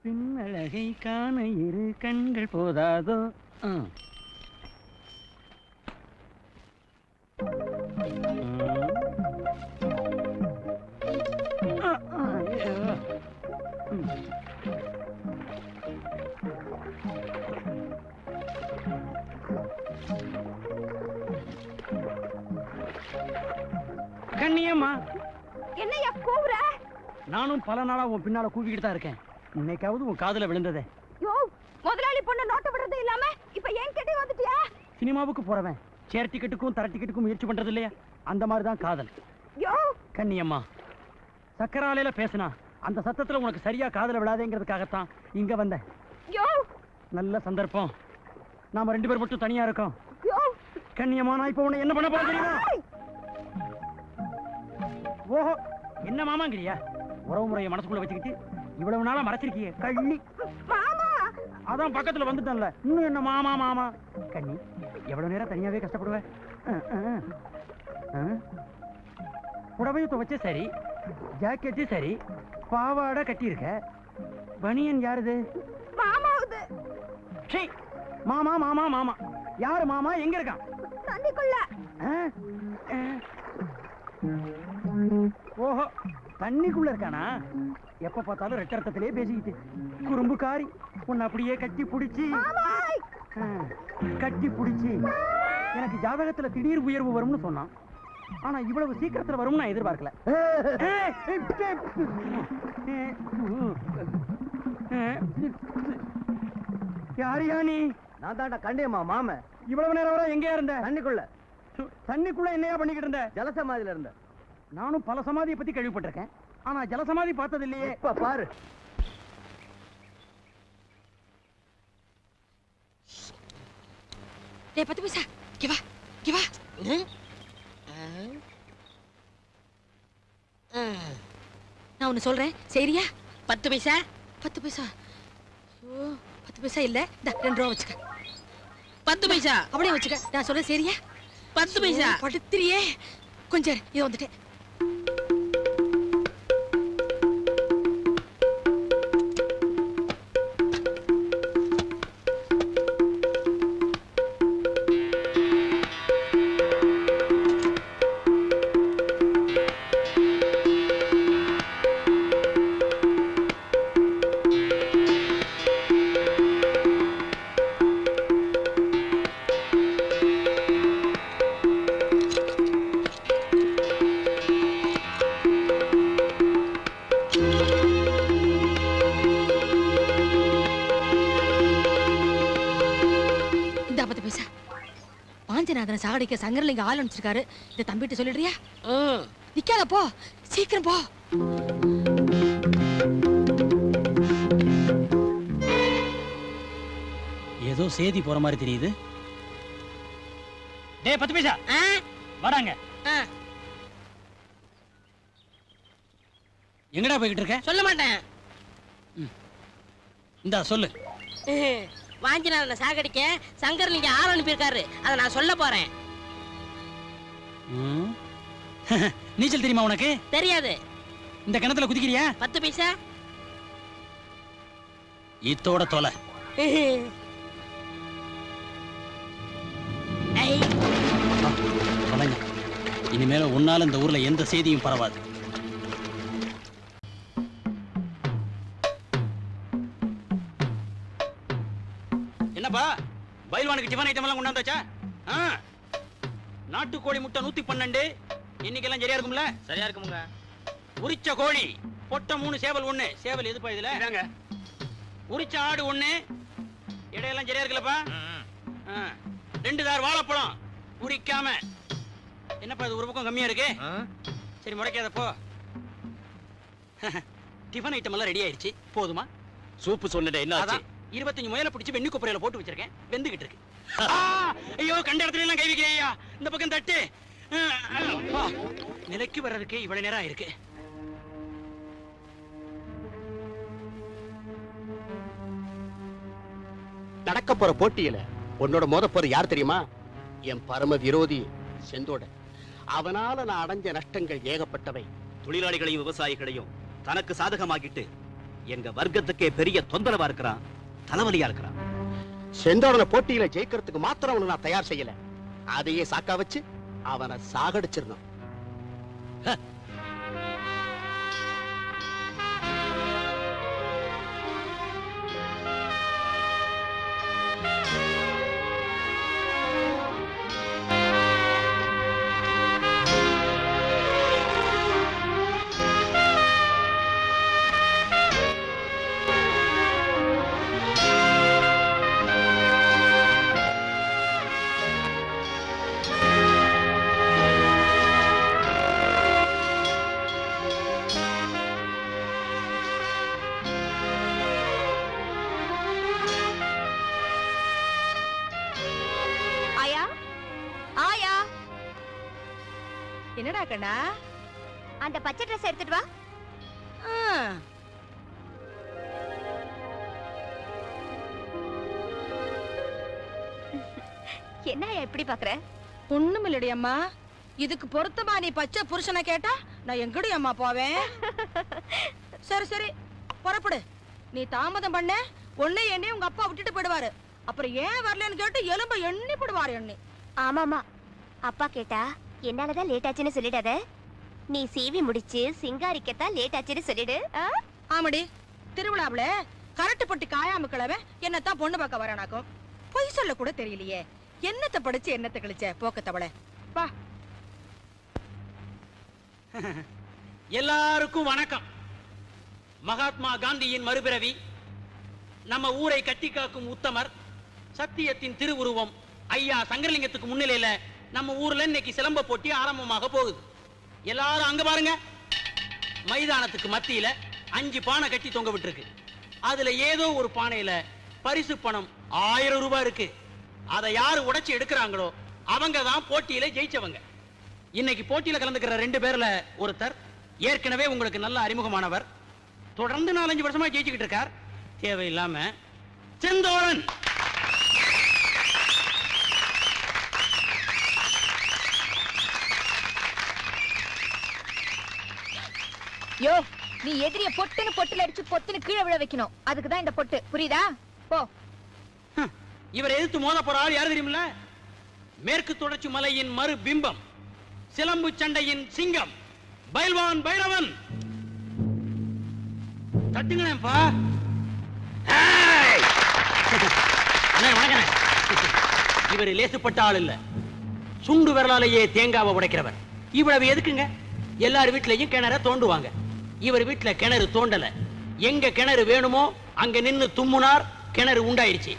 பின்னழகை காண இரு கண்கள் போதாதோ. கண்ணியம்மா, என்னையா கூவுற? நானும் பல நாளா உன் பின்னால கூவிக்கிட்டு தான் இருக்கேன். இன்னைக்காவது உன் காதுல விழுந்ததே. யோ, முதலாளி பொண்ணு நோட்ட விடுறது இல்லாம இப்ப ஏன் கிட்ட வந்துட்டியா? சினிமாவுக்கு போறவன் சேர் டிக்கெட்டுக்கும் தர டிக்கெட்டுக்கும் முயற்சி பண்றது இல்லையா? அந்த மாதிரி தான் காதல். யோ கண்ணியம்மா, சக்கராலையில பேசினா அந்த சத்தத்துல உனக்கு சரியா காதுல விழாதேங்கிறதுக்காகத்தான் இங்க வந்தேன். யோ, நல்ல சந்தர்ப்பம். நாம 2 பேர் மட்டும் தனியா இருக்கோம். யோ கண்ணியம்மா, நான் இப்ப உன்னை என்ன பண்ண போறேன் தெரியுமா? ஓஹோ, என்ன மாமாங்கிறியா? உறவு முறையை மனசுக்குள்ள வச்சுக்கிட்டு இவ்வளவு நாளா மறைச்சிருக்கிய கள்ளி. மாமா, அதான் பக்கத்துல வந்துட்டேன்ல, இன்னும் என்ன மாமா மாமா? கண்ணி, எவ்வளவு நேரம் தனியாவே கஷ்டப்படுவேன். புடவையை துவைச்ச சரி, ஜாக்கெட்டு சரி, பாவாடை கட்டியிருக்க, பனியன் யாருது? மாமாவுது. மாமா மாமா மாமா யாரு மாமா? எங்க இருக்கான்? தண்ணிக்குள்ள. ஓஹோ, தண்ணிக்குள்ள இருக்கானா? எப்ப பார்த்தாலும் ரெட்டரத்திலே பேசிக்கிட்டு குறும்புக்காரி. உன்னை அப்படியே கட்டி பிடிச்சி எனக்கு ஜாதகத்துல திடீர் உயர்வு வரும்னு சொன்னான். ஆனா இவ்வளவு சீக்கிரத்துல வரும்னு நான் எதிர்பார்க்கல. யாரியா நீ? நான் தாண்டா கண்டியம்மா மாம. இவ்வளவு நேரம் வரை எங்கேயா இருந்த? தண்ணிக்குள்ள. தண்ணிக்குள்ள என்னையா பண்ணிக்கிட்டு இருந்த? ஜலசமாதியில இருந்த. நானும் பல சமாதியை பத்தி கேள்விப்பட்டிருக்கேன், ஆனா ஜலசமாதி பார்த்தது இல்லையே. இப்ப பாரு. டேய் 10 பைசா, இங்க வா, இங்க வா. நான் ஒன்னு சொல்றேன், சரியா? 10 பைசா, 10 பைசா. ஐயோ, 10 பைசா இல்ல, இந்த 2 ரூபா வச்சுக்க. 10 பைசா அப்படியே வச்சுக்க. நான் சொல்றேன், சரியா? 10 பைசா. படுத்துறியே, கொஞ்சம் இது வந்துட்டேன். சாகடிக்க சங்கரலிங்க ஆள் அனுப்பிச்சிருக்காரு. இந்த தம்பிட்ட சொல்லிடுறியா? நிக்காத, போ, சீக்கிரம் போ. ஏதோ சேதி போற மாதிரி தெரியுது. டேய் 10 பைசா, வாடாங்க. எங்கடா போய்கிட்டு இருக்க? சொல்ல மாட்டேன். இந்தா சொல்லு. வாஞ்சிநாதனை சாகடிக்க சங்கரலிங்க ஆள் அனுப்பியிருக்காரு, அதை நான் சொல்ல போறேன். நீச்சல் தெரியுமா உனக்கு? தெரியாது. இந்த கிணத்துல குதிக்கிறியா? 10 பைசா. இத்தோட தொலை. இனிமேல உன்னால இந்த ஊர்ல எந்த செய்தியும் பரவாது. என்னப்பா, பயில்வானுக்கு டிஃபன் ஐட்டம் எல்லாம் கொண்டாந்தாச்சா? நாட்டுக்கோழி முட்டை 112. இன்னைக்கெல்லாம் சரியா இருக்கும்ல? சரியா இருக்குமுங்க. உரிச்ச கோழி பொட்டை 3, சேவல் 1. சேவல் எதுப்பா இதுல? இதாங்க. உரிச்ச ஆடு 1. இடையெல்லாம் சரியா இருக்குல்லப்பா? 2 தார் வாழைப்பழம் உரிக்காம. என்னப்பா இது ஒரு பக்கம் கம்மியா இருக்கு? சரி, முறைக்காத போ. டிஃபன் ஐட்டம் எல்லாம் ரெடி ஆயிடுச்சு, போதுமா? சூப்பு சொன்னதே என்ன ஆச்சு? 25 முயலை பிடிச்சு வெண்ணி கொப்பரையில போட்டு வச்சிருக்கேன், வெந்துகிட்டு இருக்கு. ஐயோ, கண்ட இடத்துல எல்லாம் கை வைக்கிறியா? இந்த பக்கம் தட்டு. நிலைக்கு வர்றதுக்கு இவ்வளவு நேரம் இருக்கு. நடக்க போற போட்டியில உன்னோட மோத போற யார் தெரியுமா? என் பரம விரோதி செந்தோட. அவனால நான் அடைஞ்ச நஷ்டங்கள் ஏகப்பட்டவை. தொழிலாளிகளையும் விவசாயிகளையும் தனக்கு சாதகமாக்கிட்டு எங்க வர்க்கத்துக்கே பெரிய தொந்தரவா இருக்கிறான், தலைவலியா இருக்கிறான். செந்தோடன போட்டியில ஜெயிக்கிறதுக்கு மாத்திரம் அவனை நான் தயார் செய்யல, அதையே சாக்கா வச்சு அவனை சாகடிச்சிருந்தோம். ஆயா ஆயா என்னடா கண்ணா? அந்த பச்சை ட்ரெஸ் எடுத்துட்டு வா. ஆ, என்ன ஆயா இப்படி பாக்குற? ஒண்ணுமில்லடி அம்மா. இதுக்கு பொருத்தமா நீ பச்சை புருஷனை கேட்டா நான் எங்கடி அம்மா போவேன்? சரி சரி புறப்படு. நீ தாமதம் பண்ண உன்னை என்னை உங்க அப்பா விட்டுட்டு போயிடுவாரு. அப்புறம் ஏன் வரலன்னு கேட்டு எலும்ப எண்ணி போடுவாரு எண்ணி. ஆமாமா, அப்பா கேட்டா என்னாலதான் லேட் ஆச்சுன்னு சொல்லிடாத. நீ சீவி முடிச்சு சிங்காரிக்கத்தான் லேட் ஆச்சுன்னு சொல்லிடு. ஆமாடி, திருவிழாவுல கரட்டு பட்டு காயாம கிழவன் என்னத்தான் பொண்ணு பார்க்க வரானாக்கும். பொய் சொல்ல கூட தெரியலையே. என்னத்தை படிச்சு என்னத்தை கழிச்ச போக்கத்தவள. வா. எல்லாருக்கும் வணக்கம். மகாத்மா காந்தியின் மறுபிறவி, நம்ம ஊரை கட்டி காக்கும் உத்தமர், சத்தியத்தின் திருவுருவம் ஐயா சங்கரலிங்கத்துக்கு முன்னிலையில நம்ம ஊர்ல இன்னைக்கு சிலம்ப போட்டி ஆரம்பமாக போகுது. எல்லாரும் அங்க பாருங்க. மைதானத்துக்கு மத்தியில 5 பானை கட்டி தொங்க விட்டுருக்கு. அதுல ஏதோ ஒரு பானையில பரிசு பணம் 1000 ரூபாய் இருக்கு. அதை யாரு உடைச்சு எடுக்கிறாங்களோ அவங்க தான் போட்டியில ஜெயிச்சவங்க. இன்னைக்கு போட்டியில கலந்துக்கிற 2 பேர்ல ஒருத்தர் ஏற்கனவே உங்களுக்கு நல்ல அறிமுகமானவர், தொடர்ந்து 4-5 வருஷமா ஜெயிச்சுக்கிட்டு இருக்கார். தேவையில்லாம செந்தோழன். யோ, நீ எதிரிய பொட்டுன்னு பொட்டுல அடிச்சு பொத்துன்னு கீழே விழ வைக்கணும். அதுக்கு தான் இந்த பொட்டு, புரியுதா? போ. இவர் எதிர்த்து மோத போற ஆள் யாரு தெரியுமில்ல? மேற்கு தொடர்ச்சி மலையின் மறு பிம்பம், சிலம்பு சண்டையின் சிங்கம், பைல்வான் பைரவன். தட்டுங்களேன்ப்பா. இவர் லேசுப்பட்ட ஆள் இல்ல, சுண்டு விரலாலேயே தேங்காவை உடைக்கிறவர். இவ்வளவு எதுக்குங்க? எல்லார் வீட்லயும் கிணற தோண்டுவாங்க. இவர் வீட்டுல கிணறு தோண்டல. எங்க கிணறு வேணுமோ அங்க நின்னு தும்முனார், கிணறு உண்டாயிருச்சு.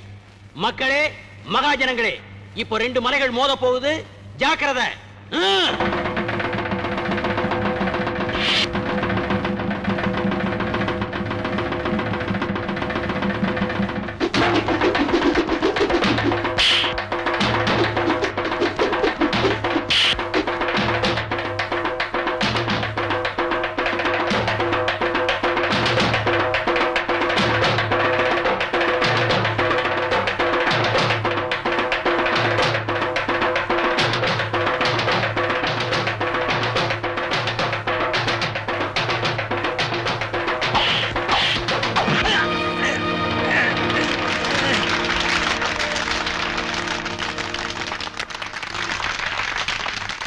மக்களே, மகாஜனங்களே, இப்போ 2 மலைகள் மோத போகுது, ஜாக்கிரதை.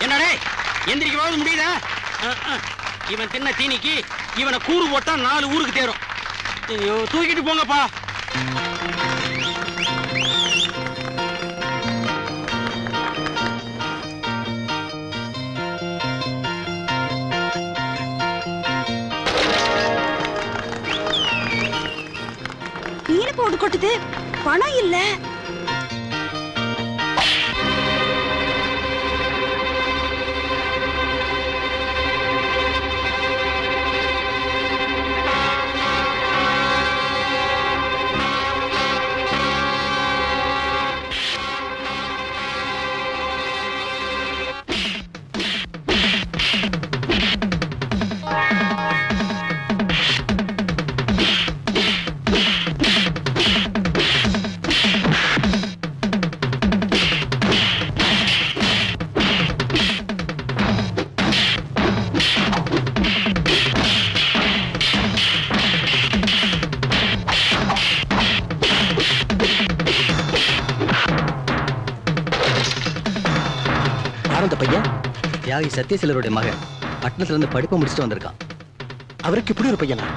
என்னடே, எந்திரிக்கவாவது முடியுதா? இவன் தின்ன தீனிக்கு இவனை கூறு போட்டா 4 ஊருக்கு தேரும். ஐயோ, தூக்கிட்டு போங்கப்பா. நீல போடு கொட்டுது, பணம் இல்ல. அந்த பையன்? தியாகி சத்யசீலருடைய மகன். பட்டணத்துல இருந்து படிப்பை முடிச்சுட்டு வந்திருக்கான். அவருக்கு இப்படி ஒரு பையனா?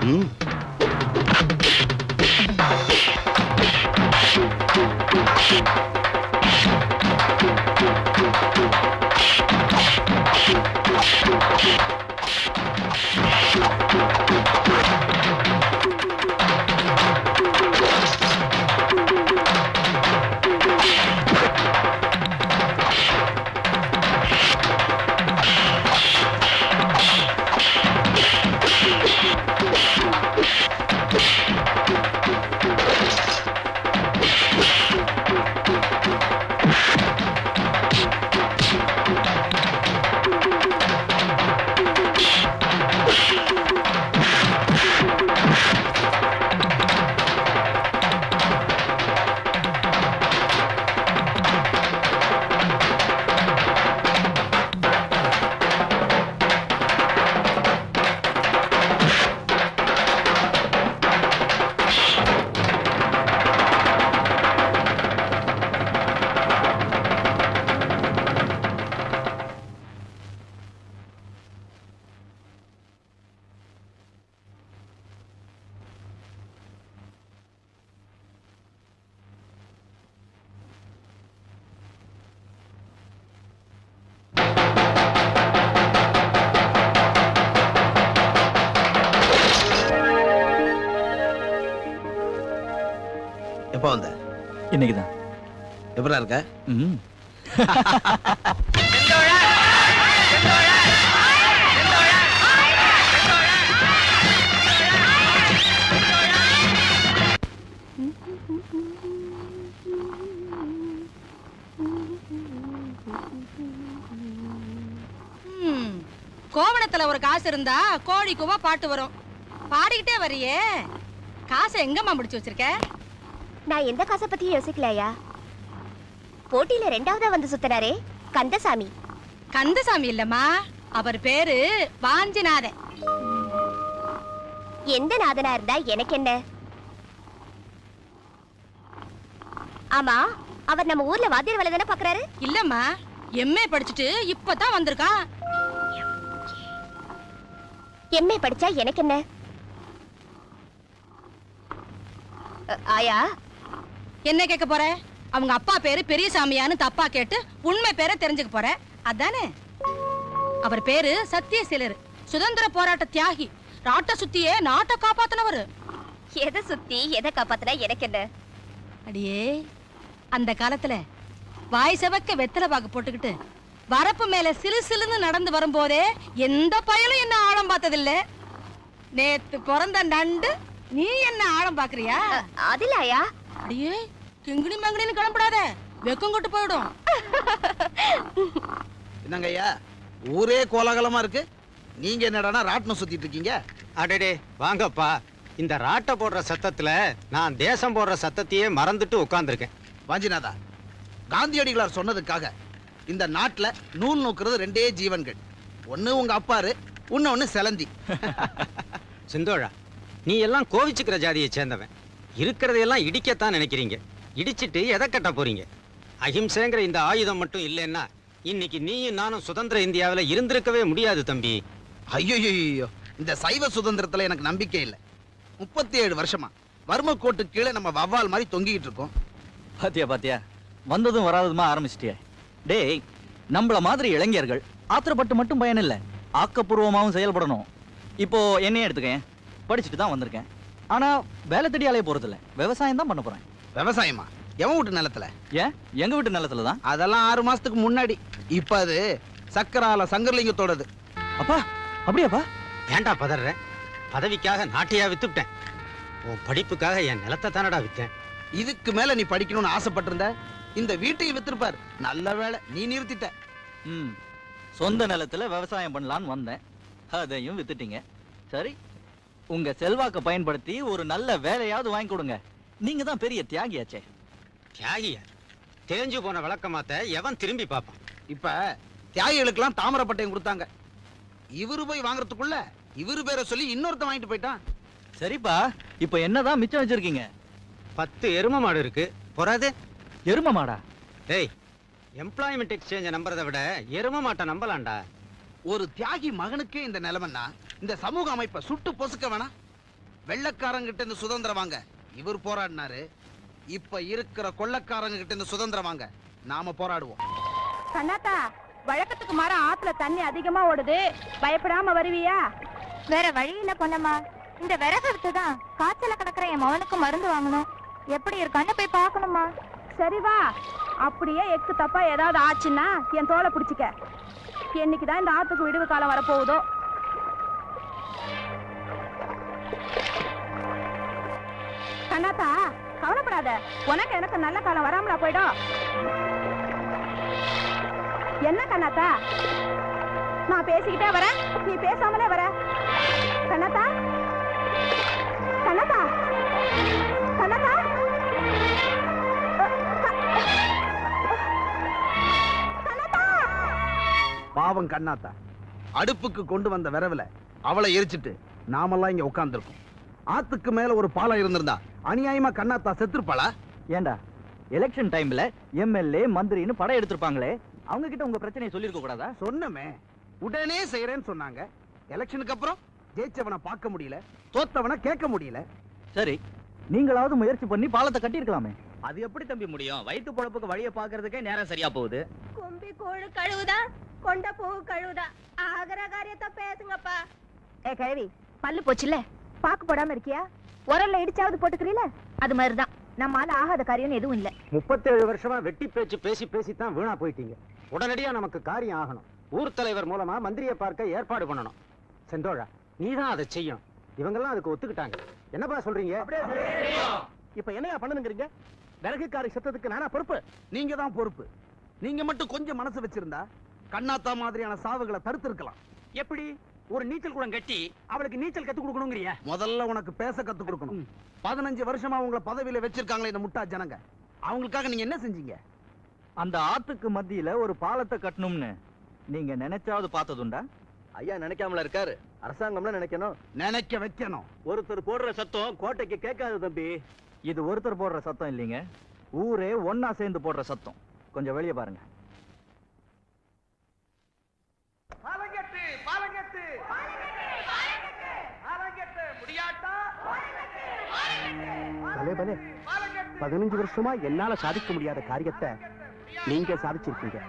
எப்போ வந்த? இன்னைக்குதான். எப்படா இருக்க? கோவணத்துல ஒரு காசு இருந்தா கோழி கூவா பாட்டு வரும். பாடிக்கிட்டே வரியே, காசை எங்கம்மா முடிச்சு வச்சிருக்க? நான் எந்த காசை பத்தியும் யோசிக்கலையா. போட்டியில 2ஆவதா வந்து சுத்தினாரே கந்தசாமி. கந்தசாமி இல்லம்மா, அவர் பேரு வாஞ்சிநாதன். எந்த நாதனா இருந்தா எனக்கு என்ன? ஆமா, அவர் நம்ம ஊர்ல வாத்தியார் வேலை தானே பாக்குறாரு? இல்லம்மா, எம்ஏ படிச்சுட்டு இப்பதான் வந்திருக்கான். எம்ஏ படிச்சா எனக்கு என்ன? ஆயா, என்ன கேட்க போற? அவங்க அப்பா பேரு பெரியசாமியான்னு தப்பா கேட்டு உண்மை பேரை தெரிஞ்சுக்க போற, அதானே? அவர் பேரு சத்யசீலர், சுதந்திர போராட்ட தியாகி. நாட்டை சுத்தியே நாட்டை காப்பாத்தினவர். எதை சுத்தி எதை காப்பாத்தினா எனக்கு என்ன? அடியே, அந்த காலத்துல வாய் செவக்க வெத்தலை பாக்கு போட்டுக்கிட்டு வரப்பு மேல சிலு சிலுன்னு நடந்து வரும்போதே எந்த பயலும் என்ன ஆழம் பார்த்ததில்ல. நேத்து பிறந்த நண்டு நீ என்ன ஆழம் பாக்குறியா? அதுல ஆயா, அடியே கிங்கிணி மங்கிணின்னு கிளம்பிடாத, வெக்கம் கொட்டு போயிடும். என்னங்க ஐயா, ஊரே கோலாகலமா இருக்கு. நீங்க என்னடானா ராட்டினம் சுத்திட்டு இருக்கீங்க? அடடே வாங்கப்பா, இந்த ராட்டை போடுற சத்தத்துல நான் தேசம் போடுற சத்தத்தையே மறந்துட்டு உட்கார்ந்துருக்கேன். வாஞ்சிநாதா, காந்தியடிகளார் சொன்னதுக்காக இந்த நாட்டுல நூல் நூக்குறது 2 ஜீவன்கள். ஒண்ணு உங்க அப்பாரு, இன்னொன்னு செலந்தி. சிந்தோழா, நீ எல்லாம் கோவிச்சுக்கிற ஜாதியை சேர்ந்தவன். இருக்கிறதையெல்லாம் இடிக்கத்தான் நினைக்கிறீங்க. இடிச்சிட்டு எதை கட்ட போறீங்க? அஹிம்சைங்கிற இந்த ஆயுதம் மட்டும் இல்லைன்னா இன்னைக்கு நீயும் நானும் சுதந்திர இந்தியாவில் இருந்திருக்கவே முடியாது தம்பி. ஐயோ, இந்த சைவ சுதந்திரத்துல எனக்கு நம்பிக்கை இல்லை. 37 வருஷமா வறுமை கோட்டு கீழே நம்ம வவ்வால் மாதிரி தொங்கிட்டு இருக்கோம். பாத்தியா வந்ததும் வராததுமா ஆரம்பிச்சிட்டியே. டேய், நம்மள மாதிரி இளைஞர்கள் ஆத்திரப்பட்டு மட்டும் பயன் இல்ல, ஆக்கப்பூர்வமாவும் செயல்படணும். இப்போ என்னையே எடுத்துக்கேன், படிச்சுட்டு தான் வந்திருக்கேன். ஆனா வேலை தேடி அலைய போறது இல்ல, விவசாயம் தான் பண்ண போறேன். விவசாயமா? எவன் வீட்டு நிலத்துல? ஏன், எங்க வீட்டு நிலத்துல தான். அதெல்லாம் 6 மாசத்துக்கு முன்னாடி. இப்ப அது சக்கரால சங்கர்லிங்கத்தோடது. அப்பா, அப்படியாப்பா? ஏன்டா பதற? பதவிக்காக நாட்டையா வித்துட்டேன். உன் படிப்புக்காக என் நிலத்தை தானடா வித்தேன். இதுக்கு மேல நீ படிக்கணும்னு ஆசைப்பட்டிருந்த இந்த வீட்டையும் வித்திருப்பார். நல்ல வேளை நீ நிறுத்திட்ட. சொந்த நிலத்துல விவசாயம் பண்ணலான்னு வந்தேன், அதையும் வித்துட்டீங்க. சரி, உங்க செல்வாக்க பயன்படுத்தி ஒரு நல்ல வேலையாவது வாங்கி கொடுங்க. நீங்க தான் பெரிய தியாகியாச்சே. தியாகியா? தேஞ்சு போன விளக்கமாத்த எவன் திரும்பி பார்ப்பான்? இப்ப தியாகிகளுக்கெல்லாம் தாமரை பட்டயம் கொடுத்தாங்க. இவரு போய் வாங்குறதுக்குள்ள இவரு பேரை சொல்லி இன்னொருத்த வாங்கிட்டு போயிட்டான். சரிப்பா, இப்ப என்னதான் மிச்சம் வச்சிருக்கீங்க? 10 எரும மாடு இருக்கு. போறாது? எரும மாடா? டேய், எம்ப்ளாய்மெண்ட் எக்ஸ்சேஞ்ச நம்புறதை விட எரும மாட்டை நம்பலாம்டா. ஒரு தியாகி மகனுக்கே இந்த நிலைமைன்னா இந்த சமூக அமைப்பை சுட்டு பொசுக்க வேணாம். வெள்ளக்காரங்கிட்ட இந்த சுதந்திரம் வாங்க இவர் போராடினாரு. இப்ப இருக்கிற கொள்ளக்காரங்க கிட்ட இந்த சுதந்திரம் வாங்க நாம போராடுவோம். கண்ணாத்தா, வழக்கத்துக்கு மாற ஆத்துல தண்ணி அதிகமா ஓடுது, பயப்படாம வருவியா? வேற வழி இல்ல பொண்ணம்மா. இந்த விறகு விட்டுதான் காய்ச்சல கிடக்குற என் மகனுக்கு மருந்து வாங்கணும். எப்படி இருக்கான்னு போய் பார்க்கணுமா? சரி வா. அப்படியே எக்கு தப்பா ஏதாவது ஆச்சுன்னா என் தோலை பிடிச்சிக்க. என்னைக்குதான் இந்த ஆத்துக்கு விடுவு காலம் வரப்போகுதோ. கண்ணாத்தா, கவலைப்படாத. உனக்கு எனக்கு நல்ல காலம் வராமலா போயிடும். என்ன கண்ணாத்தா, நான் பேசிக்கிட்டே வரேன், நீ பேசாமலே வர. கண்ணாத்தா, கண்ணாத்தா, கண்ணாத்தா. பாவம் கண்ணாத்தா, அடுப்புக்கு கொண்டு வந்த விரவுல அவளை எரிச்சிட்டு நாமெல்லாம் இங்க உட்கார்ந்துருக்கோம். ஆத்துக்கு மேல ஒரு பாலம் இருந்திருந்தா அநியாயமா கண்ணாத்தா செத்துருப்பாளா? ஏண்டா எலெக்ஷன் டைம்ல எம்எல்ஏ மந்திரின்னு படம் எடுத்திருப்பாங்களே, அவங்க கிட்ட உங்க பிரச்சனையை சொல்லிருக்க கூடாதா? சொன்னமே, உடனே செய்யறேன்னு சொன்னாங்க. எலெக்ஷனுக்கு அப்புறம் ஜெயிச்சவனை பார்க்க முடியல, தோத்தவனை கேட்க முடியல. சரி, நீங்களாவது முயற்சி பண்ணி பாலத்தை கட்டி இருக்கலாமே. அது எப்படி தம்பி முடியும்? வயிற்று பொழப்புக்கு வழியை பாக்குறதுக்கே நேரம் சரியா போகுது. கும்பி கூழு கழுவுதா, கொண்ட பூ கழுவுதா. ஆகிற காரியத்தை பேசுங்கப்பா. ஏ கழுவி, பல்லு போச்சுல, பாக்கு போடாம இருக்கியா? உரல்ல இடிச்சாவது போட்டுக்கிறீல? அது மாதிரிதான் நம்மால ஆகாத காரியம் எதுவும் இல்ல. 37 வருஷமா வெட்டி பேச்சு பேசி பேசித்தான் வீணா போயிட்டீங்க. உடனடியா நமக்கு காரியம் ஆகணும். ஊர் தலைவர் மூலமா மந்திரியை பார்க்க ஏற்பாடு பண்ணணும். செந்தோழா, நீதான் அதை செய்யணும். இவங்கெல்லாம் அதுக்கு ஒத்துக்கிட்டாங்க. என்னப்பா சொல்றீங்க? இப்ப என்னையா பண்ணுங்கிறீங்க? விறகுக்காரி செத்ததுக்கு நானா பொறுப்பு? நீங்க தான் பொறுப்பு. நீங்க மட்டும் கொஞ்சம் மனசு வச்சிருந்தா கண்ணாத்தா மாதிரியான சாவுகளை தடுத்து இருக்கலாம். எப்படி ஒரு நீச்சல் குளம் கட்டி அவளுக்கு நீச்சல் கத்து கொடுக்கணுங்கிறியா? முதல்ல உனக்கு பேச கத்து கொடுக்கணும். 15 வருஷமா உங்களை பதவியில வச்சிருக்காங்களே இந்த முட்டா ஜனங்க, அவங்களுக்காக நீங்க என்ன செஞ்சீங்க? அந்த ஆத்துக்கு மத்தியில ஒரு பாலத்தை கட்டணும்னு நீங்க நினைச்சாவது பார்த்ததுண்டா? ஐயா நினைக்காமல இருக்காரு, அரசாங்கம்லாம் நினைக்கணும். நினைக்க வைக்கணும். ஒருத்தர் போடுற சத்தம் கோட்டைக்கு கேட்காது தம்பி. இது ஒருத்தர் போடுற சத்தம் இல்லைங்க, ஊரே ஒன்னா சேர்ந்து போடுற சத்தம். கொஞ்சம் வெளியே பாருங்க. பலே பலே, 15 வருஷமா என்னால சாதிக்க முடியாத காரியத்தை நீங்க சாதிச்சிருக்கீங்க.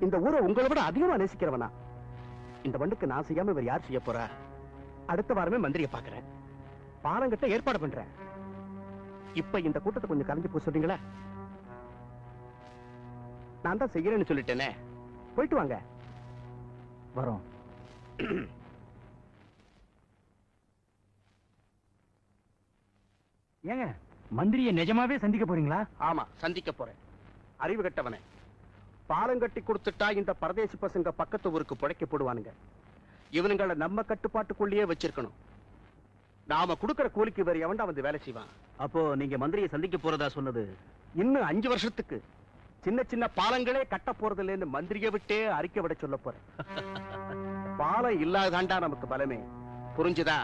இந்த ஊரை உங்களை விட அதிகமா நேசிக்கிறவனா? இந்த மண்ணுக்கு நான் செய்யாம இவர் யார் செய்ய போறா? அடுத்த வாரமே மந்திரியை பாக்குறேன், பாலங்கட்ட ஏற்பாடு பண்றேன். இப்ப இந்த கூட்டத்தை கொஞ்சம் கலைஞ்சு போக சொல்றீங்களா? நான் தான் செய்யறேன்னு சொல்லிட்டேனே, போயிட்டு வாங்க. வரோம். ஏங்க, மந்திரியை நிஜமாவே சந்திக்க போறீங்களா? ஆமா, சந்திக்க போறேன். அறிவு கட்டவனே, பாலம் கட்டி கொடுத்துட்டா இந்த பரதேசி பசங்க பக்கத்து ஊருக்கு புழைக்க போடுவானுங்க. இவனுங்களை நம்ம கட்டுப்பாட்டுக்குள்ளேயே வச்சிருக்கணும். நாம கொடுக்கிற கூலிக்கு வேற எவன்டா வந்து வேலை செய்வான்? அப்போ நீங்க மந்திரியை சந்திக்க போறதா சொன்னது இன்னும் 5 வருஷத்துக்கு சின்ன சின்ன பாலங்களே கட்ட போறது இல்லைன்னு மந்திரியை விட்டே அறிக்கை விட சொல்ல போறேன். பாலம் இல்லாதாண்டா நமக்கு பலமே, புரிஞ்சுதா?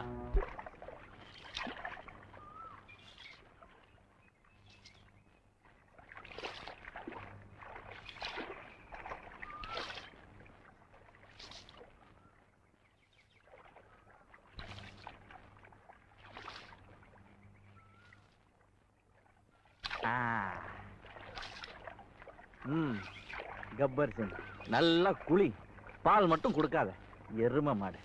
கப்பர் சிங், நல்லா குளி, பால் மட்டும் கொடுக்காத, எருமை மாடு.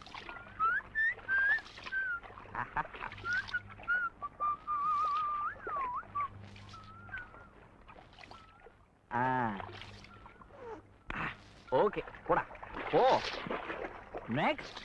ஓகே, போடா போ. நெக்ஸ்ட்.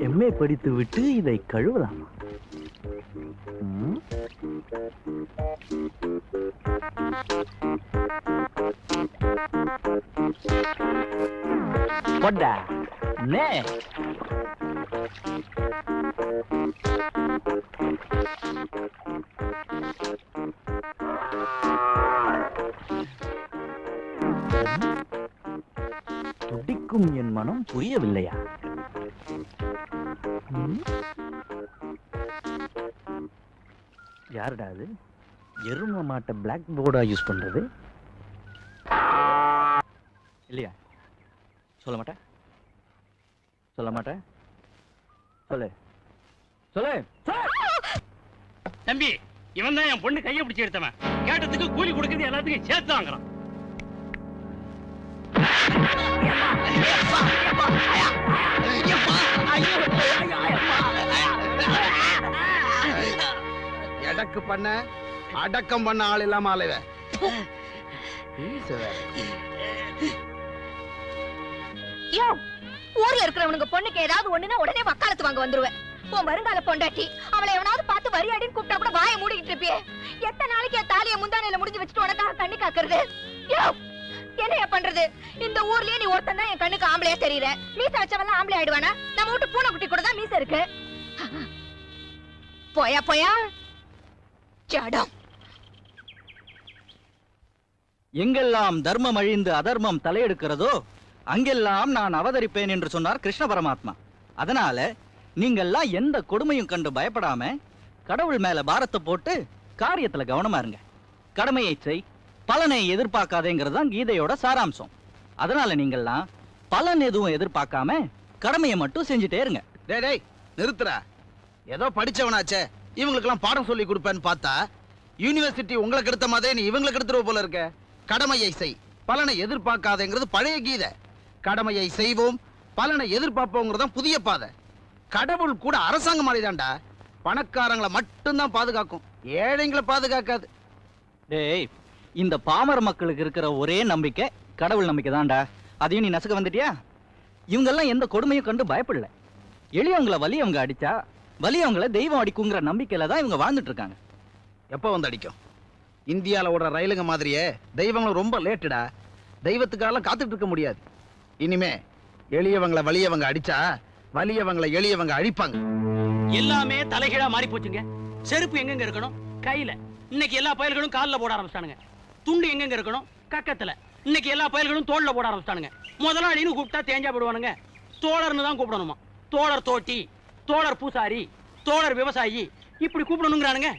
எம்ஏ படித்து விட்டு இதை கழுவலாம். போடா நே துடிக்கும் என் மனம் புரியவில்லையா? யாருடா அது? எரும மாட்டை பிளாக் போர்டா யூஸ் பண்றது இல்லையா? சொல்ல மாட்டேன், சொல்ல மாட்டேன், சொல்லு சொல்லு. தம்பி, இவன் தான் என் பொண்ணு கையை பிடிச்சி எடுத்தவன். கேட்டதுக்கு கூலி கொடுக்கறது எல்லாத்துக்கும் சேர்த்து வாங்குறான். எடக்கு பண்ண அடக்கம் பண்ண ஆள் இல்லாம ஆளுவ. யோ, ஊர்ல இருக்கிறவனுங்க பொண்ணுக்கு ஏதாவது ஒண்ணுனா உடனே வக்காலத்து வாங்க வந்துருவேன். உன் வருங்கால பொண்டாட்டி அவளை எவனாவது பார்த்து வரியாடின்னு கூப்பிட்டா கூட வாயை மூடிக்கிட்டு இருப்பியே. எத்தனை நாளைக்கு என் தாலியை முந்தானையில முடிஞ்சு வச்சுட்டு உனக்காக கண்ணு காக்குறது? யோ, என்னைய பண்றது? இந்த ஊர்லயே நீ ஒருத்தன் தான் என் கண்ணுக்கு ஆம்பளையா தெரியற. மீச வச்சவெல்லாம் ஆம்பளை ஆயிடுவானா? நம்ம வீட்டு பூனைக்குட்டி கூட தான் மீச இருக்கு. போயா போயா ஜடம். எங்கெல்லாம் தர்மம் அழிந்து அதர்மம் தலையெடுக்கிறதோ அங்கெல்லாம் நான் அவதரிப்பேன் என்று சொன்னார் கிருஷ்ண பரமாத்மா. அதனால நீங்கெல்லாம் எந்த கொடுமையும் கண்டு பயப்படாம கடவுள் மேல பாரத்தை போட்டு காரியத்துல கவனமா இருங்க. கடமையை செய், பலனை எதிர்பார்க்காதேங்கிறது தான் கீதையோட சாராம்சம். அதனால நீங்கெல்லாம் பலன் எதுவும் எதிர்பார்க்காம கடமையை மட்டும் செஞ்சுட்டே இருங்க. டேய் டேய், நிறுத்துறா. ஏதோ படிச்சவனாச்சே, இவங்களுக்கெல்லாம் பாடம் சொல்லி கொடுப்பேன்னு பார்த்தா யூனிவர்சிட்டி உங்களுக்கு எடுத்த மாதிரி நீ இவங்களுக்கு எடுத்துருவ போல இருக்க. கடமையை செய், பலனை எதிர்பார்க்காதேங்கிறது பழைய கீதை. கடமையை செய்வோம், பலனை எதிர்பார்ப்போங்கிறது தான் புதிய பாதை. கடவுள் கூட அரசாங்கம் மாதிரிதான்டா. பணக்காரங்களை மட்டும்தான் பாதுகாக்கும், ஏழைங்களை பாதுகாக்காது. டேய், இந்த பாமர மக்களுக்கு இருக்கிற ஒரே நம்பிக்கை கடவுள் நம்பிக்கை தான்டா. அதையும் நீ நசுக்க வந்துட்டியா? இவங்கெல்லாம் எந்த கொடுமையும் கண்டு பயப்படல. எளியவங்களை வலியவங்க அடிச்சா வலியவங்களை தெய்வம் அடிக்குங்கிற நம்பிக்கையில தான் இவங்க வாழ்ந்துட்டு இருக்காங்க. எப்போ வந்து அடிக்கும்? இந்தியால ஓடுற ரயிலுங்க மாதிரியே தெய்வங்களும் ரொம்ப லேட்டுடா. தெய்வத்துக்காக காத்துட்டு இருக்க முடியாது. இனிமே எளியவங்களை வலியவங்க அடிச்சா வலியவங்களை எளியவங்க அழிப்பாங்க. எல்லாமே தலைகீழா மாறி போச்சுங்க. செருப்பு எங்கெங்க இருக்கணும்? கையில. இன்னைக்கு எல்லா பயல்களும் கால்ல போட ஆரம்பிச்சிட்டானுங்க. துண்டு எங்கெங்க இருக்கணும்? கக்கத்துல. இன்னைக்கு எல்லா பயல்களும் தோல்ல போட ஆரம்பிச்சிட்டானுங்க. முதலாளின்னு கூப்பிட்டா தேஞ்சா போடுவானுங்க. தோழர்னு தான் கூப்பிடணுமா? தோழர் தோட்டி, தோழர் பூசாரி, தோழர் விவசாயி, இப்படி கூப்பிடணுங்கிறானுங்க.